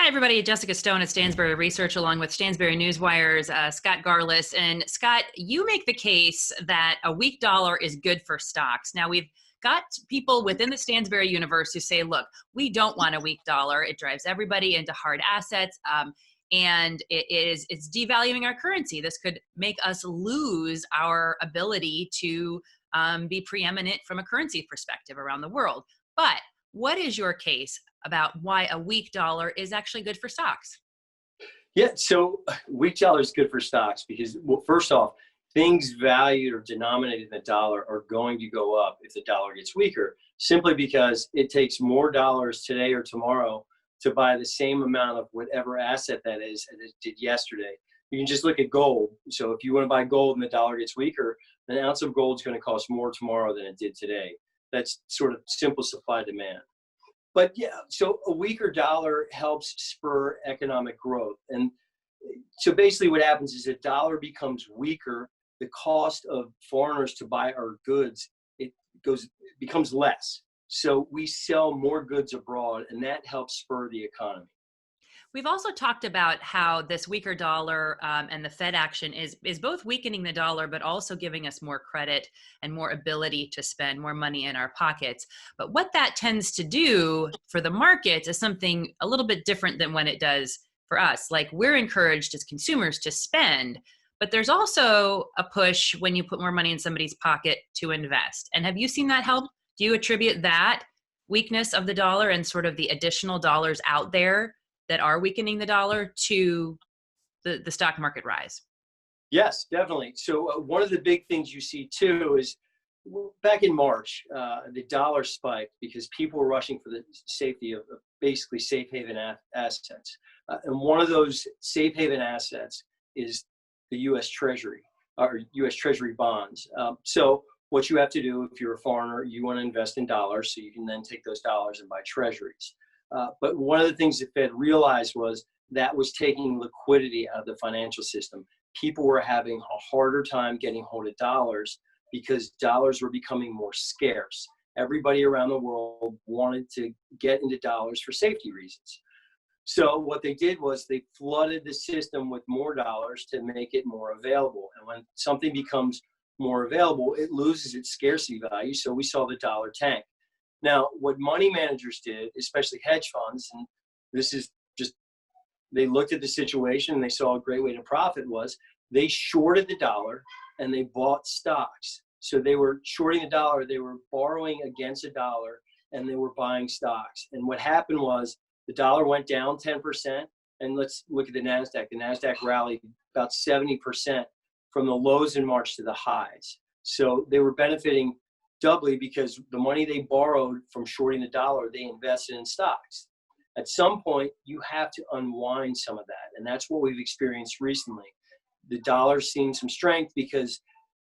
everybody. Jessica Stone at Stansberry Research, along with Stansberry Newswire's Scott Garliss. And Scott, you make the case that a weak dollar is good for stocks. Now, we've got people within the Stansberry universe who say, look, we don't want a weak dollar. It drives everybody into hard assets. And it's devaluing our currency. This could make us lose our ability to be preeminent from a currency perspective around the world. But what is your case about why a weak dollar is actually good for stocks? Yeah, so weak dollar is good for stocks because, well, first off, things valued or denominated in the dollar are going to go up if the dollar gets weaker, simply because it takes more dollars today or tomorrow to buy the same amount of whatever asset that is as it did yesterday. You can just look at gold. So if you want to buy gold and the dollar gets weaker, an ounce of gold is going to cost more tomorrow than it did today. That's sort of simple supply demand. But yeah, so a weaker dollar helps spur economic growth. And so basically what happens is the dollar becomes weaker, the cost of foreigners to buy our goods, becomes less. So we sell more goods abroad, and that helps spur the economy. We've also talked about how this weaker dollar and the Fed action is both weakening the dollar, but also giving us more credit and more ability to spend more money in our pockets. But what that tends to do for the markets is something a little bit different than what it does for us. Like, we're encouraged as consumers to spend, but there's also a push when you put more money in somebody's pocket to invest. And have you seen that help? Do you attribute that weakness of the dollar and sort of the additional dollars out there that are weakening the dollar to the stock market rise? Yes, definitely. So one of the big things you see too is back in March, the dollar spiked because people were rushing for the safety of basically safe haven assets. And one of those safe haven assets is the U.S. Treasury or U.S. Treasury bonds. So what you have to do if you're a foreigner, you want to invest in dollars so you can then take those dollars and buy treasuries. But one of the things the Fed realized was that was taking liquidity out of the financial system. People were having a harder time getting hold of dollars because dollars were becoming more scarce. Everybody around the world wanted to get into dollars for safety reasons. So what they did was they flooded the system with more dollars to make it more available. And when something becomes more available, it loses its scarcity value. So we saw the dollar tank. Now, what money managers did, especially hedge funds, and this is just, they looked at the situation and they saw a great way to profit was they shorted the dollar and they bought stocks. So they were shorting the dollar, they were borrowing against a dollar, and they were buying stocks. And what happened was the dollar went down 10%. And let's look at the NASDAQ. The NASDAQ rallied about 70% from the lows in March to the highs. So they were benefiting doubly because the money they borrowed from shorting the dollar, they invested in stocks. At some point, you have to unwind some of that. And that's what we've experienced recently. The dollar's seen some strength because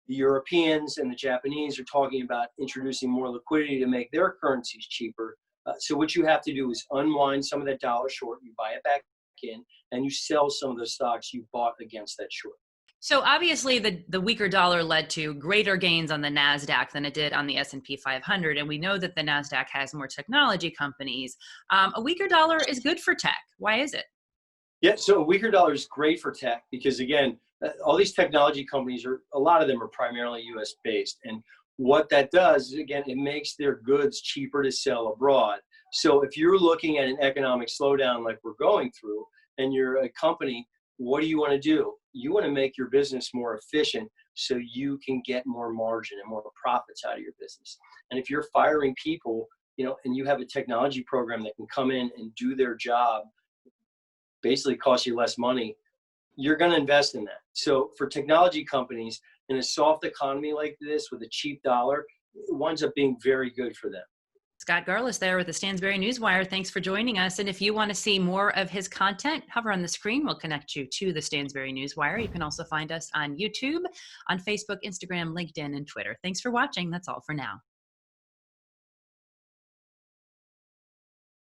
the Europeans and the Japanese are talking about introducing more liquidity to make their currencies cheaper. So what you have to do is unwind some of that dollar short, you buy it back in, and you sell some of the stocks you bought against that short. So obviously the weaker dollar led to greater gains on the NASDAQ than it did on the S&P 500. And we know that the NASDAQ has more technology companies. A weaker dollar is good for tech. Why is it? Yeah, so a weaker dollar is great for tech because, again, all these technology companies, a lot of them are primarily US based. And what that does is, again, it makes their goods cheaper to sell abroad. So if you're looking at an economic slowdown like we're going through and you're a company, what do you want to do? You want to make your business more efficient so you can get more margin and more profits out of your business. And if you're firing people, and you have a technology program that can come in and do their job, basically cost you less money, you're going to invest in that. So for technology companies in a soft economy like this with a cheap dollar, it winds up being very good for them. Scott Garliss there with the Stansberry Newswire. Thanks for joining us. And if you want to see more of his content, hover on the screen. We'll connect you to the Stansberry Newswire. You can also find us on YouTube, on Facebook, Instagram, LinkedIn, and Twitter. Thanks for watching. That's all for now.